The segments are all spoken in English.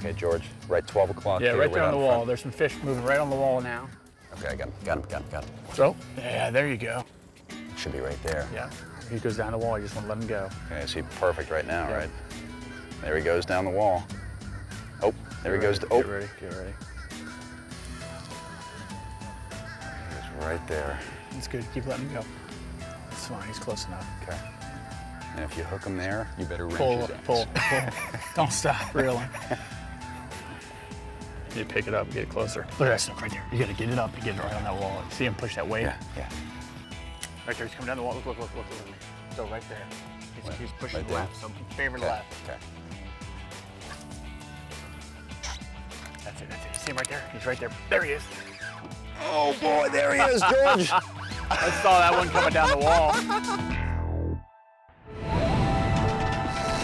Okay, George, right 12 o'clock. Yeah, right there on the wall. Front. There's some fish moving right on the wall now. Okay, I got him. So, yeah, there you go. Should be right there. Yeah, he goes down the wall. You just want to let him go. Okay, is he perfect right now, Yeah. right? There he goes down the wall. Oh, there he goes. Get ready. He's right there. It's good. Keep letting him go. It's fine. He's close enough. Okay. And if you hook him there, you better wrench Pull, his ass. pull. Don't stop, really. You pick it up and get it closer. Look at that snook right there. You gotta get it up and get it right on that wall. See him push that wave? Yeah. Right there, he's coming down the wall. Look. So right there. He's pushing right there? left, so favorite Okay. left. Okay. That's it. You see him right there? He's right there. There he is. Oh boy, there he is, George. I saw that one coming down the wall.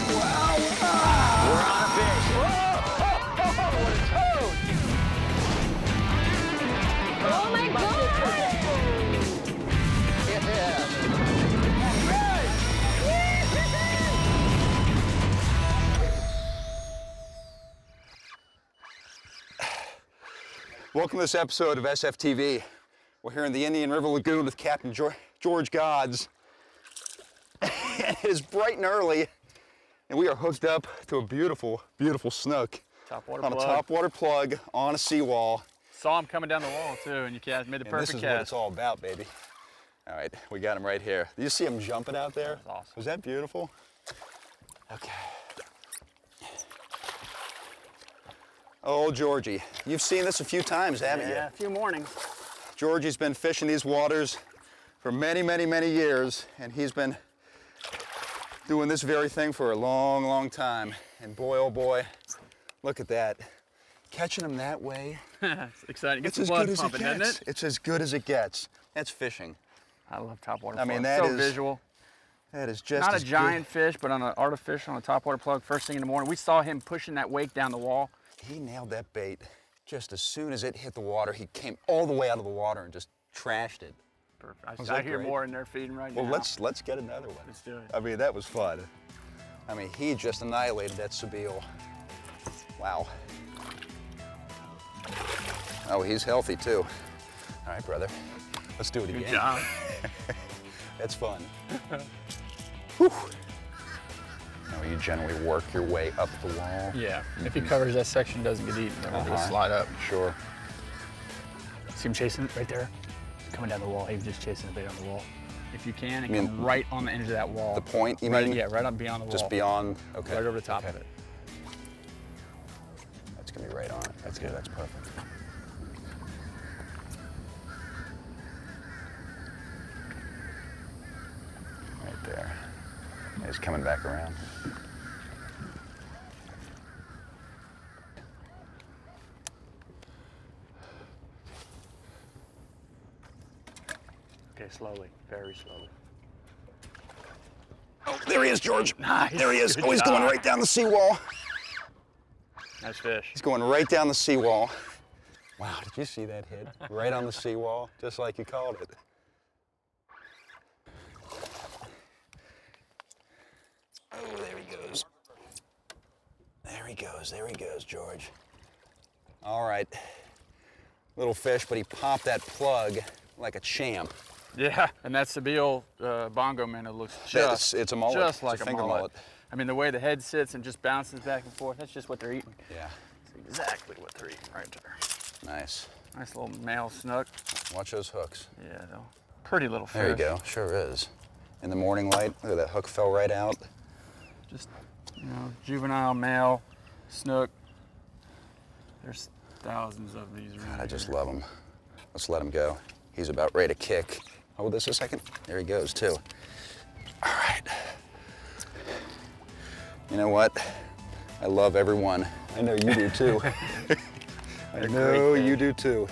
We're on a fish. Oh my God! Welcome to this episode of SFTV. We're here in the Indian River Lagoon with Captain George Gozdz. It is bright and early, and we are hooked up to a beautiful, beautiful snook Topwater on a plug. topwater plug on a seawall. Saw him coming down the wall too, and you made the And perfect this is cast. what it's all about, baby. All right, we got him right here. Did you see him jumping out there? That was awesome. Was that beautiful? Okay. Oh, Georgie, you've seen this a few times, haven't Yeah, a few mornings. you? Georgie's been fishing these waters for many, many, many years, and he's been doing this very thing for a long, long time. And boy, oh boy, look at that. Catching him that way, It's exciting. Get it's some as blood good as it pumping, doesn't gets. it? It's as good as it gets. That's fishing. I love topwater. I mean, plug. that so is visual. That is just Not a as giant fish, but on an artificial on a topwater plug. First thing in the morning, we saw him pushing that wake down the wall. Good. He nailed that bait. Just as soon as it hit the water, he came all the way out of the water and just trashed it. Perfect. Was I that hear great? more in there feeding right Well, now. let's get another one. Let's do it. I mean, that was fun. I mean, he just annihilated that Seawall. Wow. Oh, he's healthy too. All right, brother. Let's do it again. Good job. That's fun. Whew. Now you generally work your way up the wall. Yeah. If he covers that section, doesn't get eaten, then we'll just slide up. Sure. See him chasing right there? Coming down the wall. He was just chasing the bait on the wall. If you can, and mean come right on the edge of that wall. The point, you right, mean? Yeah, right on beyond the wall. Just beyond, okay. Right over the top Okay. of it. That's gonna be right on it. That's good, that's perfect. Right there. He's coming back around. Okay, slowly, very slowly. Oh, there he is, George. Nice. There he is. Good Oh, he's going job. right down the seawall. Nice fish. He's going right down the seawall. Wow, did you see that hit? Right on the seawall, just like you called it. Oh, there he goes. There he goes, George. All right. Little fish, but he popped that plug like a champ. Yeah, and that's the Seawall bongo man. It looks just, it's a mullet. just It's like a finger mullet. mullet. I mean, the way the head sits and just bounces back and forth, that's just what they're eating. Yeah, That's exactly what they're eating right there. nice. Nice little male snook. Watch those hooks. Yeah, though. Pretty little fish. There you go, sure is. In the morning light, look at that hook fell right out. Just, juvenile male snook. There's thousands of these around I just here. love him. Let's let him go. He's about ready to kick. Hold this a second. There he goes, too. All right. You know what? I love everyone. I know you do, too. I know you do, too.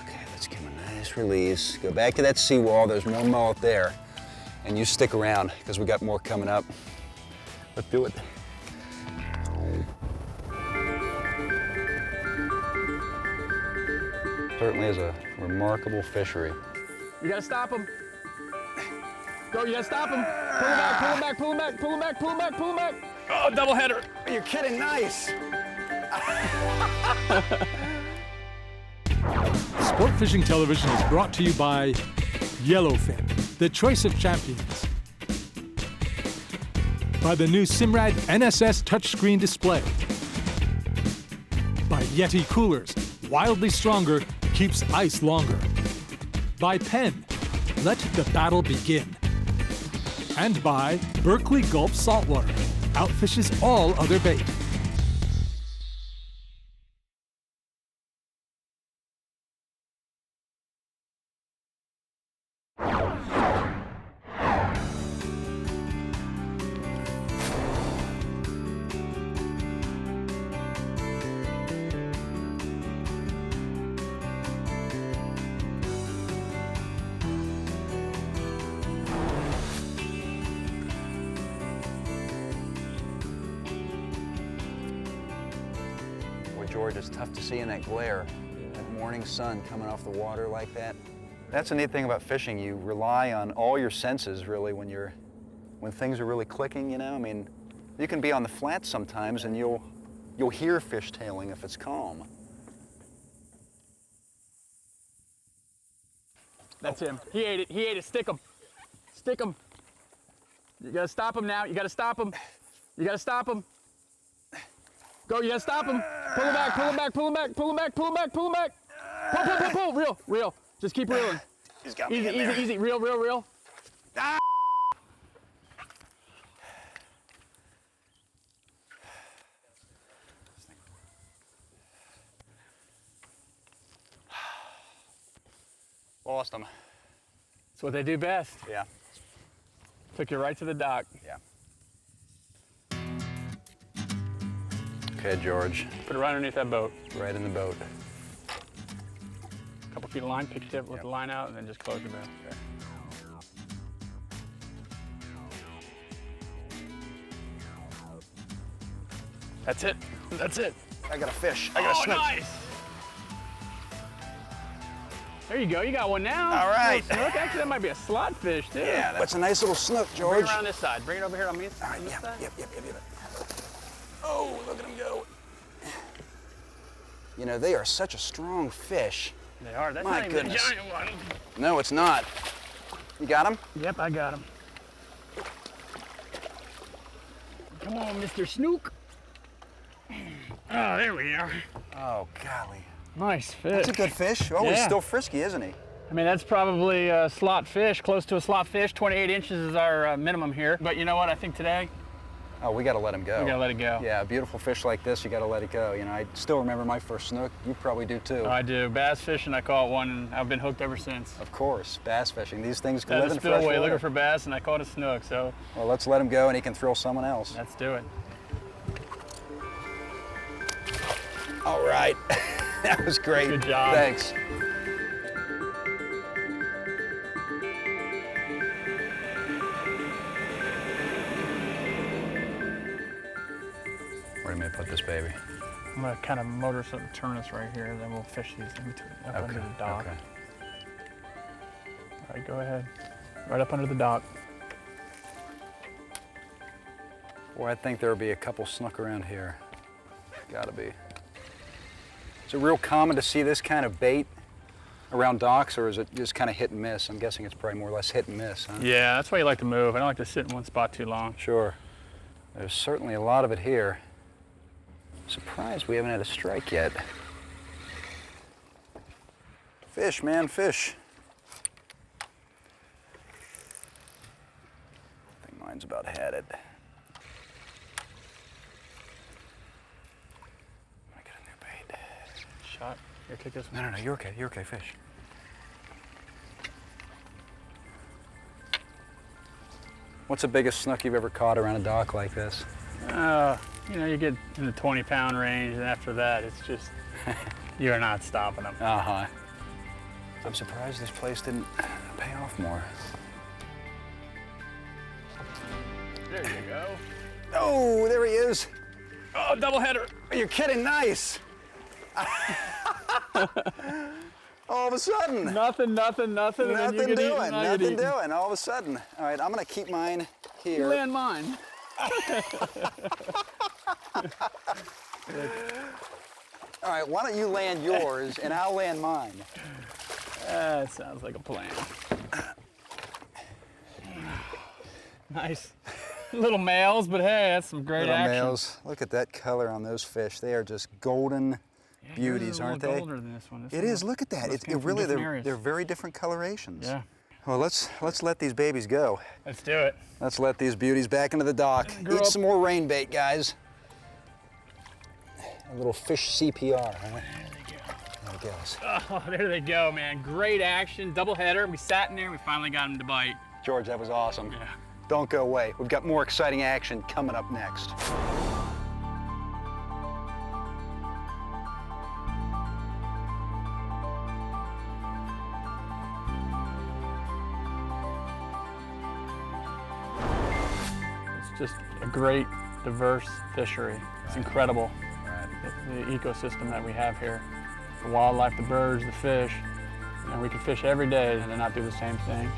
Okay, let's give him a nice release. Go back to that seawall. There's more mullet there. And you stick around, because we got more coming up. Let's do it. Certainly is a remarkable fishery. You gotta stop him. Go, you gotta stop him. Pull him back, pull him back, pull him back, pull him back, pull him back, pull him back. Oh, double header. You're kidding, nice. Sport Fishing Television is brought to you by Yellowfin, the choice of champions. By the new Simrad NSS touchscreen display. By Yeti Coolers, wildly stronger, keeps ice longer. By Penn, let the battle begin. And by Berkeley Gulp Saltwater, outfishes all other bait. George, it's tough to see in that glare, that morning sun coming off the water like that. That's the neat thing about fishing. You rely on all your senses, really, when things are really clicking, you know? I mean, you can be on the flats sometimes and you'll hear fish tailing if it's calm. That's him. He ate it. He ate it. Stick him. Stick him. You gotta stop him now. You gotta stop him. You gotta stop him. Go, you gotta stop him. Pull him back, pull him back, pull him back, pull him back, pull him back, pull him back. Pull, pull, pull, pull. Reel. Just keep reeling. He's got me Easy, in there. easy, easy. Reel. Ah! Lost him. That's what they do best. Yeah. Took you right to the dock. Yeah. Okay, George. Put it right underneath that boat. Right in the boat. A couple feet of line, pick your tip with the line out, and then just close your boat. Okay. That's it. That's it. I got a fish. I got a snook. Nice. There you go. You got one now. All right. Snook. Actually, that might be a slot fish, too. Yeah, that's a nice little snook, George. Bring it around this side. Bring it over here on me. All right, yep. Oh, look at him go. You know, they are such a strong fish. They are. That's My not even goodness. a giant one. No, it's not. You got him? Yep, I got him. Come on, Mr. Snook. Oh, there we are. Oh, golly. Nice fish. That's a good fish. Oh, he's Yeah. still frisky, isn't he? I mean, that's probably a slot fish, close to a slot fish. 28 inches is our minimum here. But you know what? I think today, Oh, we got to let him go. we gotta let it go. Yeah, a beautiful fish like this, you got to let it go. You know, I still remember my first snook. You probably do too. Oh, I do. Bass fishing, I caught one, and I've been hooked ever since. Of course, bass fishing. These things can At live a in fresh spillway water. looking for bass, and I caught a snook, so Well, let's let him go and he can thrill someone else. let's do it. All right. That was great. Good job. Thanks. Where do you put this baby? I'm gonna kind of motor something, turn us right here, then we'll fish these in between, up under the dock. Okay. All right, go ahead. Right up under the dock. Boy, I think there'll be a couple snook around here. Gotta be. Is it real common to see this kind of bait around docks, or is it just kind of hit and miss? I'm guessing it's probably more or less hit and miss, huh? Yeah, that's why you like to move. I don't like to sit in one spot too long. Sure. There's certainly a lot of it here. Surprised we haven't had a strike yet. Fish, man, fish. I think mine's about had it. I got a new bait. Shot. Here, take this one. No, you're okay. You're okay, fish. What's the biggest snook you've ever caught around a dock like this? You know, you get in the 20-pound range, and after that, it's just, you're not stopping them. Uh-huh. I'm surprised this place didn't pay off more. There you go. Oh, there he is. Oh, double header. You're kidding, nice. All of a sudden. Nothing. Nothing Nothing doing, all of a sudden. All right, I'm gonna keep mine here. You land mine. All right, why don't you land yours and I'll land mine? That sounds like a plan. Nice. Little males, but hey, that's some great Little action. males. Look at that color on those fish. They are just golden beauties, aren't they? Older than this one. It is. Look at that. It really they're very different colorations. Yeah. Well, let's let these babies go. Let's do it. Let's let these beauties back into the dock. Eat some more rain bait, guys. A little fish CPR, huh? There it goes. Oh, there they go, man. Great action, double header. We sat in there, we finally got them to bite. George, that was awesome. Yeah. Don't go away. We've got more exciting action coming up next. It's just a great, diverse fishery. It's incredible, the ecosystem that we have here. The wildlife, the birds, the fish. You know, we can fish every day and not do the same thing.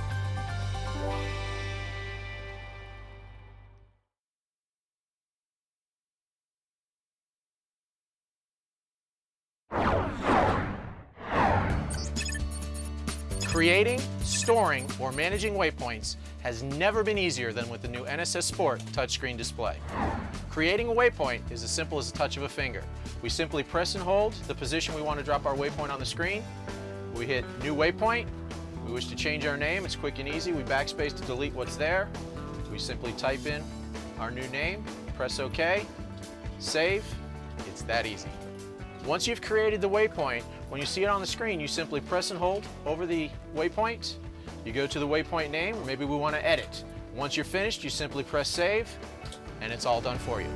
Creating, storing, or managing waypoints has never been easier than with the new NSS Sport touchscreen display. Creating a waypoint is as simple as a touch of a finger. We simply press and hold the position we want to drop our waypoint on the screen. We hit New Waypoint. We wish to change our name. It's quick and easy. We backspace to delete what's there. We simply type in our new name, press OK, save. It's that easy. Once you've created the waypoint, when you see it on the screen, you simply press and hold over the waypoint. You go to the waypoint name, or maybe we want to edit. Once you're finished, you simply press save, and it's all done for you.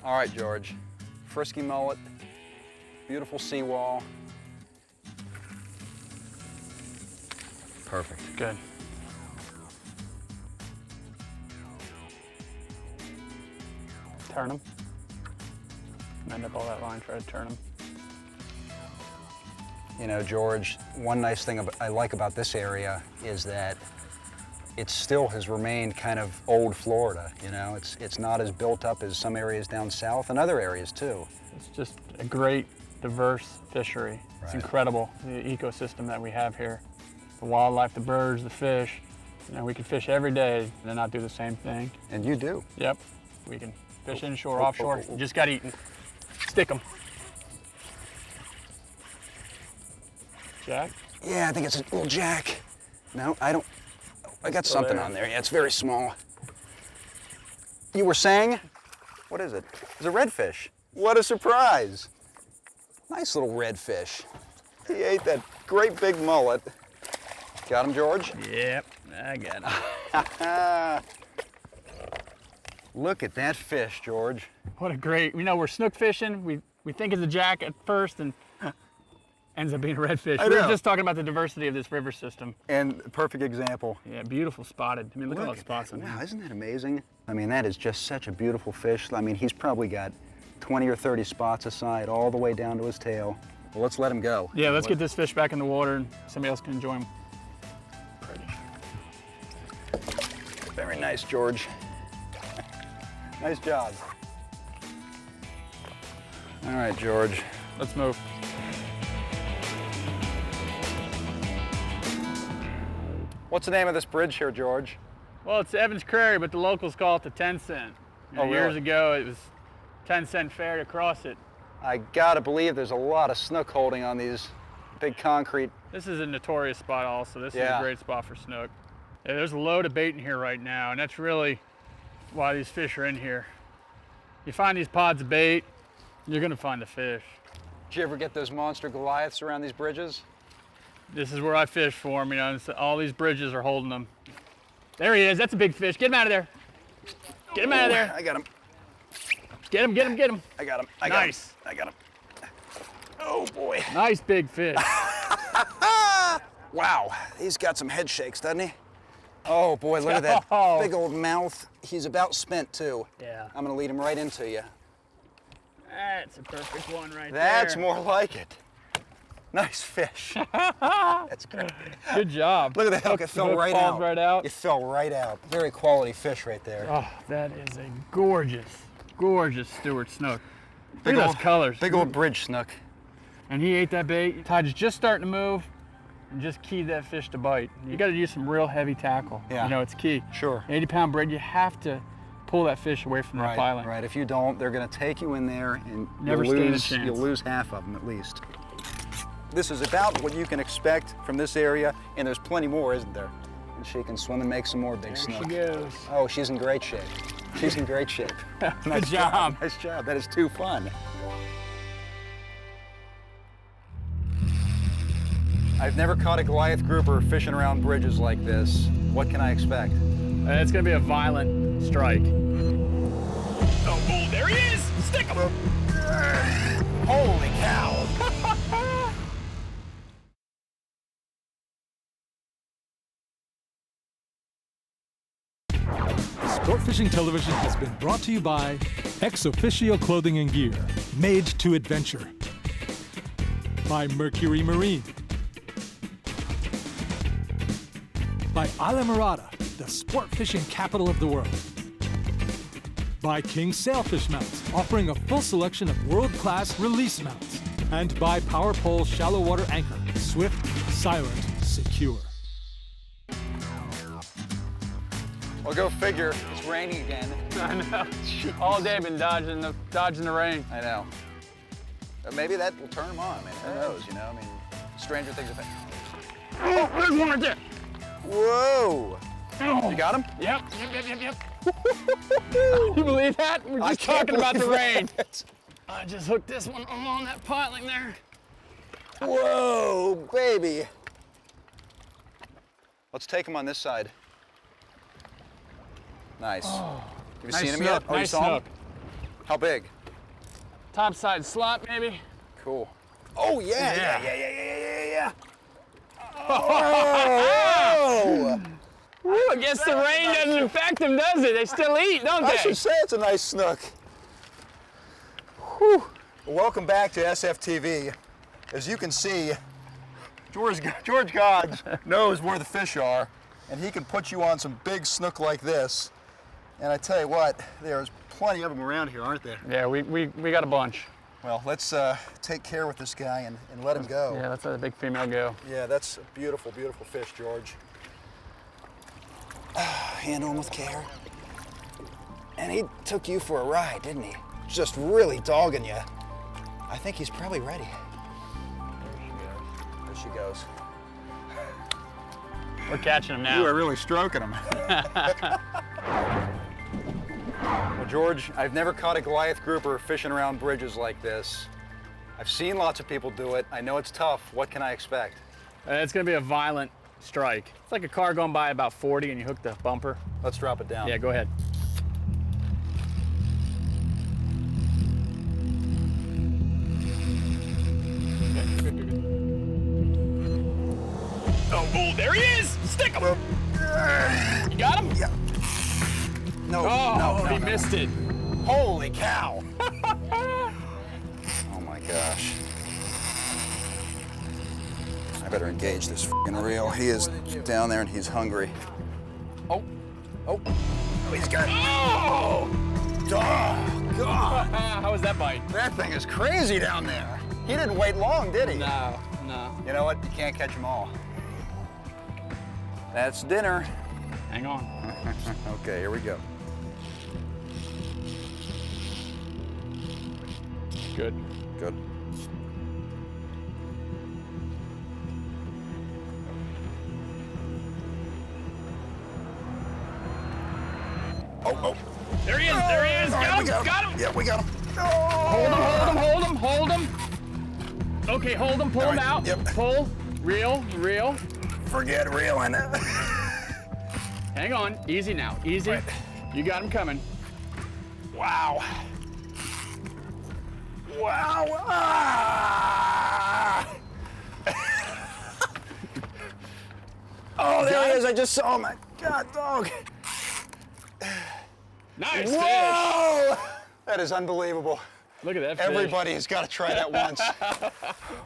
All right, George. Frisky mullet, beautiful seawall. Perfect. Good. Turn them. End up all that line, try to turn them. You know, George, one nice thing I like about this area is that it still has remained kind of old Florida. You know, it's not as built up as some areas down south and other areas too. It's just a great, diverse fishery. It's incredible, the ecosystem that we have here. The wildlife, the birds, the fish. You know, we can fish every day and not do the same thing. And you do. Yep, we can fish inshore, offshore. You just got eaten. Stick them. Jack? Yeah, I think it's a little jack. No, I don't. I got something on there. Yeah, it's very small. You were saying? What is it? It's a redfish. What a surprise. Nice little redfish. He ate that great big mullet. Got him, George? Yep, I got him. Look at that fish, George. What a great, you know, we're snook fishing. We think it's a jack at first and ends up being a redfish. We were just talking about the diversity of this river system. And perfect example. Yeah, beautiful spotted. I mean, look at all the spots on Wow, him. isn't that amazing? I mean, that is just such a beautiful fish. I mean, he's probably got 20 or 30 spots aside all the way down to his tail. Well, let's let him go. Yeah, let's get this fish back in the water and somebody else can enjoy him. Very nice, George. Nice job. All right, George. Let's move. What's the name of this bridge here, George? Well, it's Evans Prairie, but the locals call it the 10 cent. You know, Oh, really? Years ago, it was 10-cent fare to cross it. I gotta believe there's a lot of snook holding on these big concrete. This is a notorious spot also. This is Yeah. a great spot for snook. Yeah, there's a load of bait in here right now, and that's really why these fish are in here. You find these pods of bait, you're gonna find the fish. Did you ever get those monster Goliaths around these bridges? This is where I fish for them, you know, and so all these bridges are holding them. There he is, that's a big fish. Get him out of there. Get him out of there. I got him. Get him, get him, get him. I got him. I got Nice. him. I got him. Oh boy. Nice big fish. Wow, he's got some head shakes, doesn't he? Oh boy, look at that Oh. big old mouth. He's about spent too. Yeah. I'm gonna lead him right into you. That's a perfect one right That's there. more like it. Nice fish. That's great. Good job. Look at the hook, it fell right falls out. right out. It fell right out. Very quality fish right there. Oh, that is a gorgeous, gorgeous Stewart snook. Look at those colors. Big old bridge snook. And he ate that bait. Tide's just starting to move, and just keyed that fish to bite. You got to use some real heavy tackle. Yeah. You know, it's key. Sure. 80-pound braid, you have to pull that fish away from that piling. Right. If you don't, they're going to take you in there, and Never stand a chance. You'll lose half of them at least. This is about what you can expect from this area, and there's plenty more, isn't there? And she can swim and make some more big snook. There she goes. Oh, she's in great shape. She's in great shape. Good job. Nice job. That is too fun. I've never caught a Goliath grouper fishing around bridges like this. What can I expect? It's going to be a violent strike. Oh, there he is! Stick him! Holy cow! Sport Fishing Television has been brought to you by Ex Officio Clothing and Gear, made to adventure. By Mercury Marine. By Islamorada, the sport fishing capital of the world. By King Sailfish Mounts, offering a full selection of world-class release mounts. And by Power Pole Shallow Water Anchor, swift, silent, secure. Well, go figure. It's raining again. I know. All day been dodging the rain. I know. Maybe that will turn them on, man. Who knows, you know? I mean, stranger things have happened. Oh, there's one right there. Whoa! Oh. You got him? Yep. You believe that? We're just talking about the rain. I just hooked this one along that piling there. Whoa, baby. Let's take him on this side. Nice. Oh, Have you nice seen him snook, yet? Oh, you nice saw him? snook. How big? Top side slot, maybe? Cool. Oh, yeah. Yeah. Oh! Woo, I guess the rain doesn't affect them, does it? They still eat, don't I they? should say it's a nice snook. Whew. Welcome back to SFTV. As you can see, George Gozdz knows where the fish are, and he can put you on some big snook like this. And I tell you what, there's plenty of them around here, aren't there? Yeah, we got a bunch. Well, let's take care with this guy and let him go. Yeah, let's let the big female go. Yeah, that's a beautiful, beautiful fish, George. Handle him with care. And he took you for a ride, didn't he? Just really dogging you. I think he's probably ready. There she goes. We're catching him now. You are really stroking him. Well, George, I've never caught a Goliath grouper fishing around bridges like this. I've seen lots of people do it. I know it's tough. What can I expect? It's gonna be a violent strike. It's like a car going by about 40 and you hook the bumper. Let's drop it down. Yeah, go ahead. Oh, there he is! Stick him! You got him? Yeah. No, Oh, no, he missed it. Holy cow! Oh my gosh. I better engage this f***ing reel. He is down there and he's hungry. Oh, he's got it. Oh! Oh, God. How was that bite? That thing is crazy down there. He didn't wait long, did he? No. You know what? You can't catch them all. That's dinner. Hang on. Okay, here we go. Good. Good. Oh. There he is, there he is. All right, Got him. Yeah, we got him. Hold him. Okay, hold him, pull him out. Yep. Pull, reel. Forget reeling it. Hang on, easy now, easy. Right. You got him coming. Wow. Ah! Oh, there he is. I just saw him. My God, dog. Nice Whoa! fish. That is unbelievable. Look at that fish. Everybody has got to try that once.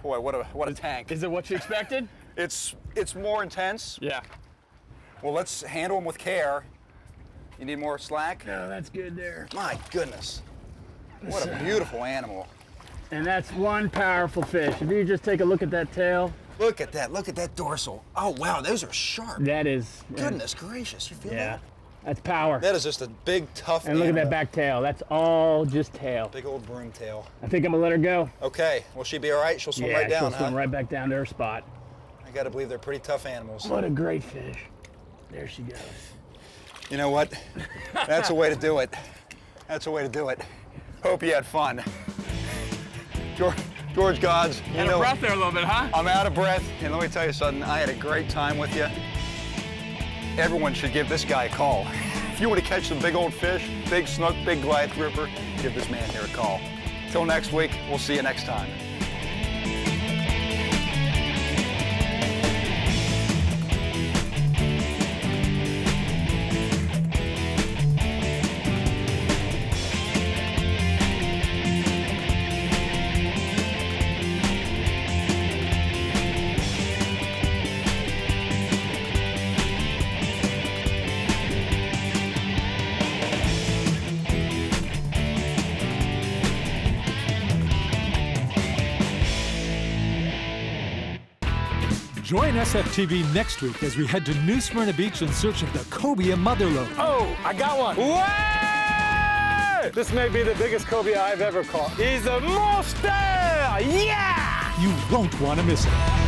Boy, what a tank. Is it what you expected? It's more intense. Yeah. Well, let's handle him with care. You need more slack? Oh, that's good there. My goodness. What a beautiful animal. And that's one powerful fish. If you just take a look at that tail. Look at that dorsal. Oh wow, those are sharp. That is. Goodness gracious, you feel Yeah, that? that's power. That is just a big, tough And look at animal. that back tail. That's all just tail. Big old broom tail. I think I'm gonna let her go. Okay, will she be all right? She'll swim Yeah, right down, she'll swim huh? right back down to her spot. I gotta believe they're pretty tough animals. What a great fish. There she goes. You know what? That's a way to do it. That's a way to do it. Hope you had fun. George Gozdz, you Out know, of breath there a little bit, huh? I'm out of breath, and let me tell you something, I had a great time with you. Everyone should give this guy a call. If you want to catch some big old fish, big snook, big Goliath grouper, give this man here a call. Till next week, we'll see you next time. Join SFTV next week as we head to New Smyrna Beach in search of the cobia motherlode. Oh, I got one. Way! This may be the biggest cobia I've ever caught. He's a monster! Yeah! You won't want to miss it.